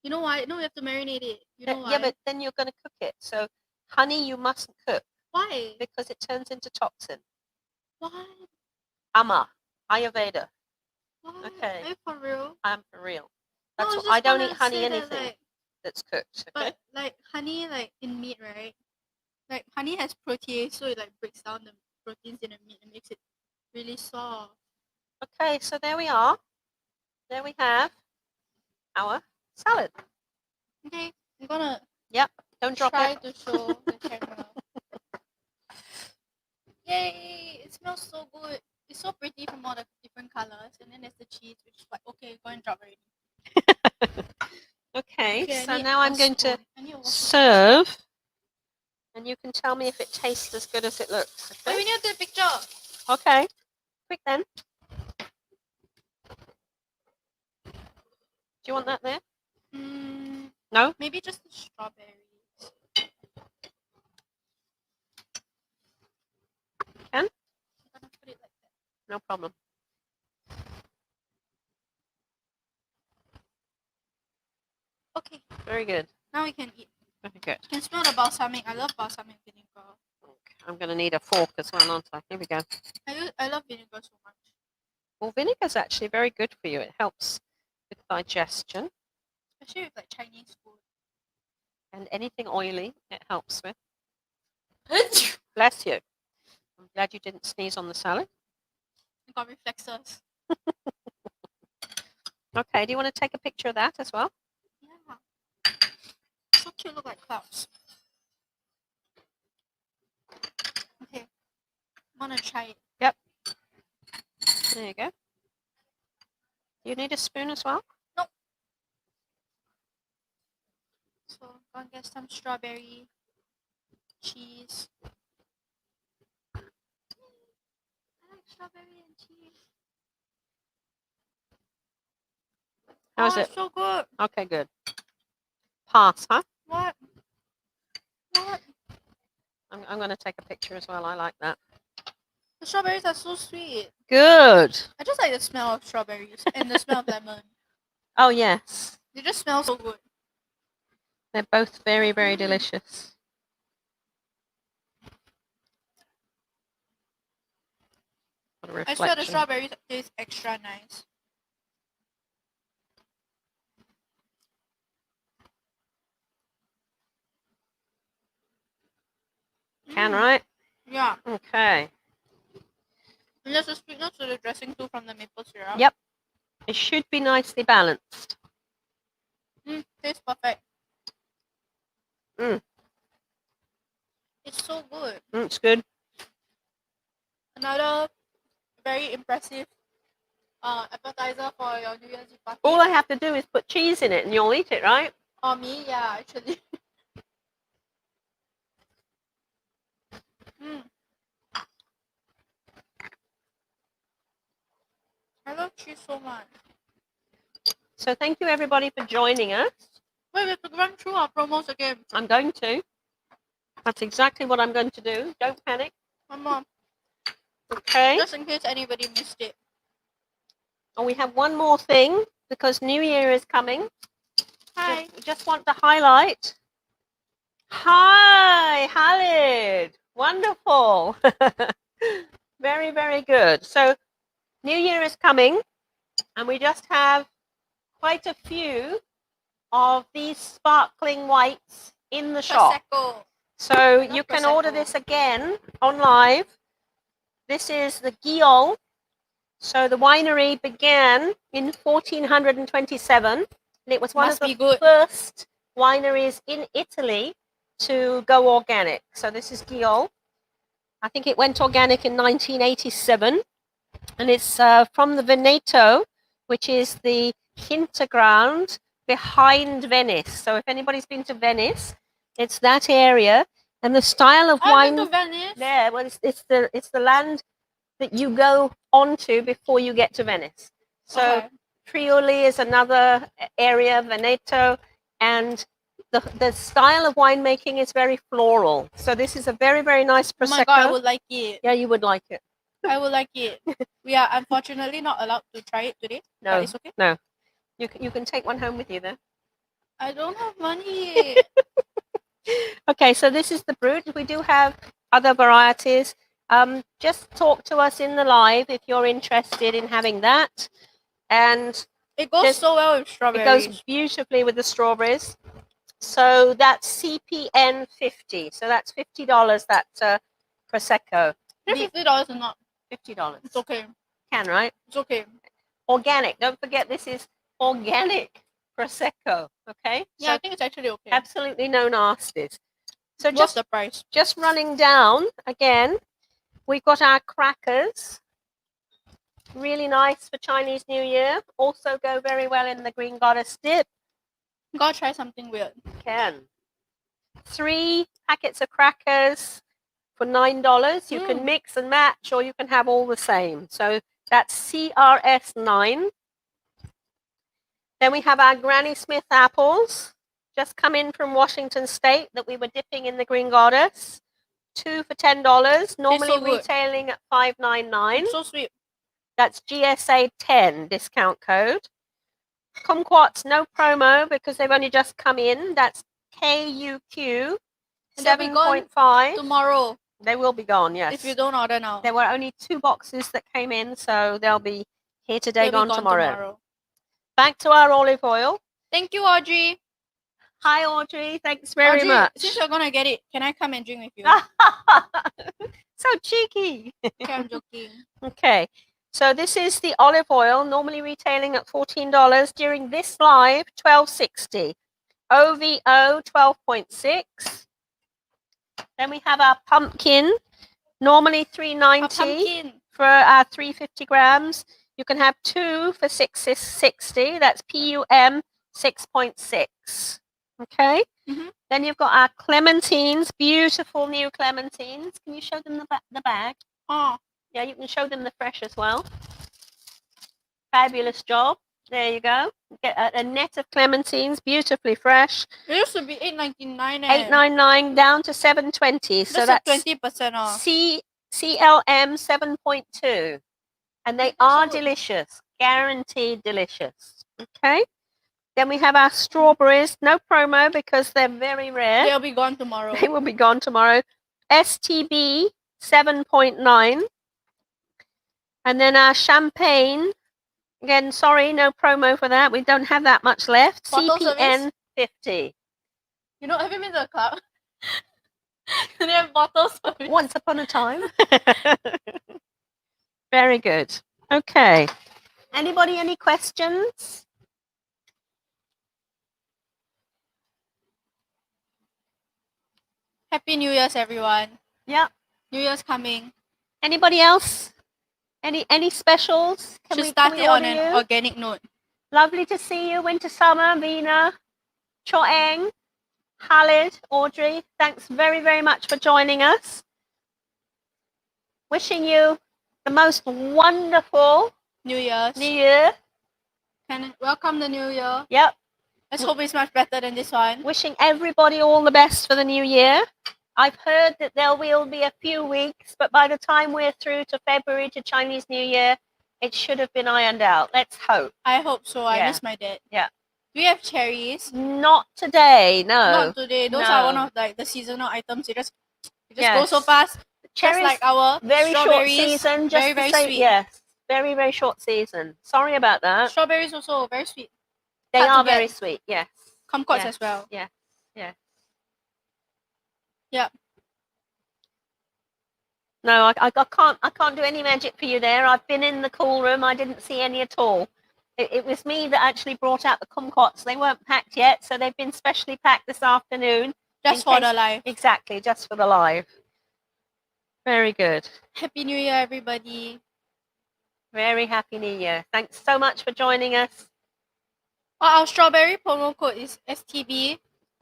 you know why? No, you have to marinate it. You know why? Yeah, but then you're going to cook it. So honey you mustn't cook Why? because it turns into toxin. Why? Ayurveda. Why? Okay. Are you for real? I'm for real. No, That's I what, just I don't wanna eat honey say that, anything like, that's cooked. Okay. but like honey, like in meat, right? Like honey has protease, so it like breaks down the proteins in the meat and makes it really soft. Okay, so there we are. There we have our salad. Okay, I'm gonna Don't drop try it. to show the camera. Yay! It smells so good. It's so pretty from all the different colors, and then there's the cheese, which is like okay, go and drop already. Okay, Okay, I so need now a I'm going to spoon. I need a water. serve, and you can tell me if it tastes as good as it looks. Wait, we need to take a picture. Okay, quick then. Do you want that there? No? Maybe just the strawberries. Can? I'm gonna put it like that. No problem. Okay, Very good. now we can eat. Very good. You can smell the balsamic. I love balsamic vinegar. Okay, I'm going to need a fork as well, aren't I? Here we go. I love vinegar so much. Well, vinegar is actually very good for you. It helps with digestion, Especially with like Chinese food. and anything oily it helps with. Bless you. I'm glad you didn't sneeze on the salad. I got reflexes. Okay, do you want to take a picture of that as well? Yeah. So cute, look like clouds. Okay. I'm gonna try it. Yep. There you go. Do you need a spoon as well? Nope. So I'm gonna get some strawberry cheese. I like strawberry and cheese. How's Oh, it? it's so good. Okay, good. Pass, huh? What? What? I'm going to take a picture as well. I like that. The strawberries are so sweet. Good. I just like the smell of strawberries and the smell of lemon. Oh, yes. They just smell so good. They're both very, very delicious. What a I swear the reflection. strawberries taste extra nice. Can, right? Yeah. Okay. And there's a sweetness to the dressing too from the maple syrup. Yep. It should be nicely balanced. Tastes perfect. Mm. It's so good. It's good. Another very impressive appetizer for your New Year's Eve party. All I have to do is put cheese in it and you'll eat it, right? Or me, yeah, actually. I love cheese so much. So thank you everybody for joining us. Wait, we have to run through our promos again. I'm going to. That's exactly what I'm going to do. Don't panic. Mama, Okay. just in case anybody missed it. And we have one more thing because New Year is coming. Hi. Just want to highlight. Hi, Khalid. Wonderful. Very, very good. So New Year is coming and we just have quite a few of these sparkling whites in the shop. Prosecco. So you can order Prosecco. this again on live. This is the Guiol. So the winery began in 1427 and it was one Must of be the good. first wineries in Italy to go organic. So this is Guiol. I think it went organic in 1987 and it's from the Veneto, which is the hinterground behind Venice. So if anybody's been to Venice, it's that area and the style of I've wine been to Venice. there. Well, it's the land that you go onto before you get to Venice. So Okay. Friuli is another area, Veneto, and the style of winemaking is very floral. So this is a very, very nice Oh Prosecco. my god, I would like it. Yeah, you would like it. I would like it. We are unfortunately not allowed to try it today. No, But it's okay. no. You can take one home with you then. I don't have money. Okay, so this is the Brut. We do have other varieties. Just talk to us in the live if you're interested in having that. And It goes so well with it strawberries. goes beautifully with the strawberries. So that's CPN 50. So that's $50. That's Prosecco. $50 is not. $50. It's okay. Can, right? It's okay. Organic. Don't forget this is organic Prosecco. Okay? Yeah, So I think it's actually okay. absolutely no nasties. So What's the price? just running down again, we've got our crackers. Really nice for Chinese New Year. Also go very well in the Green Goddess dip. Gotta try something weird. Can. 3 packets of crackers for $9. You can mix and match or you can have all the same. So that's CRS9. Then we have our Granny Smith apples. Just come in from Washington State that we were dipping in the Green Goddess. 2 for $10. Normally good. retailing at $5.99. It's so sweet. That's GSA 10 discount code. Kumquats, no promo because they've only just come in. That's KUQ And they'll be gone 7.5. tomorrow They will be gone, yes. if you don't order now. There were only 2 boxes that came in, so they'll be here today, They'll be gone tomorrow. Back to our olive oil. Thank you, Audrey. Hi, Audrey. Thanks very Audrey, much. since you're gonna get it, can I come and drink with you? So cheeky. Okay, I'm joking. Okay. So this is the olive oil, normally retailing at $14. During this live, $12.60. OVO 12.6. Then we have our pumpkin, normally A $3.90 pumpkin. for our 350 grams. You can have 2 for $6.60. That's PUM 6.6. Okay. Then you've got our clementines, beautiful new clementines. Can you show them the bag? Oh, Yeah, you can show them the fresh as well. Fabulous job. There you go. Get a net of clementines, beautifully fresh. it used to be $8.99. $8.99 down to $7.20. So That's that's 20% off. CLM 7.2. And they That's are so good. delicious. Guaranteed delicious. Okay. Then we have our strawberries. No promo because they're very rare. They'll be gone tomorrow. They will be gone tomorrow. STB 7.9. And then our champagne. Again, sorry, no promo for that. We don't have that much left. Bottle CPN service? 50. You know, have you been to the club? They have bottle service. Once upon a time. Very good. Okay. Anybody, any questions? Happy New Year's, everyone. Yeah. New Year's coming. Anybody else? Any specials? Should start can it we on order an you? organic note. Lovely to see you. Winter Summer, Vina, Choeng, Khalid, Audrey. Thanks very, very much for joining us. Wishing you the most wonderful New Year's. New Year. And welcome the New Year. Yep. Let's hope it's much better than this one. Wishing everybody all the best for the new year. I've heard that there will be a few weeks, but by the time we're through to February to Chinese New Year, it should have been ironed out. Let's hope. I hope so. I Yeah. miss my dad. Yeah. Do we have cherries? Not today, no. Not today. Those are one of like the seasonal items. It just go so fast. Just Cherries, like our very short strawberries. season. Just very, very the same, sweet. Yes, very, very short season. Sorry about that. Strawberries also very sweet. They hard to are get. very sweet. Yes. Kumquats Yes. as well. Yes. Yes. Yeah. No, I can't do any magic for you there. I've been in the cool room. I didn't see any at all. It was me that actually brought out the kumquats. They weren't packed yet, so they've been specially packed this afternoon. Just for the live. Exactly, just for the live. Very good. Happy New Year, everybody. Very happy New Year. Thanks so much for joining us. Our strawberry promo code is STB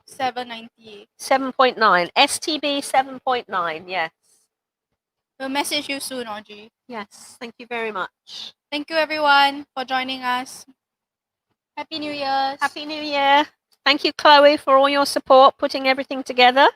790. 7.9. STB 7.9. Yes. We'll message you soon, Audrey. Yes. Thank you very much. Thank you, everyone, for joining us. Happy New Year. Happy New Year. Thank you, Chloe, for all your support, putting everything together.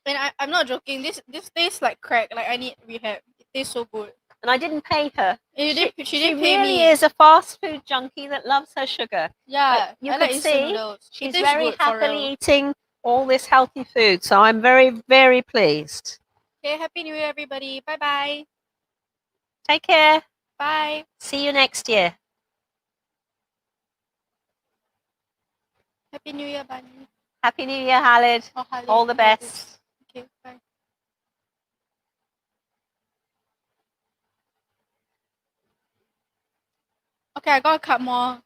And I'm not joking. This tastes like crack. Like I need rehab. It tastes so good. And I didn't pay her. She didn't pay really me. is a fast food junkie that loves her sugar. Yeah, But you I could like instant see noodles. she's It tastes very good, for happily real. eating all this healthy food. So I'm very, very pleased. Okay, Happy New Year, everybody. Bye-bye. Take care. Bye. See you next year. Happy New Year, Bunny. Happy New Year, Khalid. Oh, Khalid. All the best. Okay, bye. Okay, I gotta cut more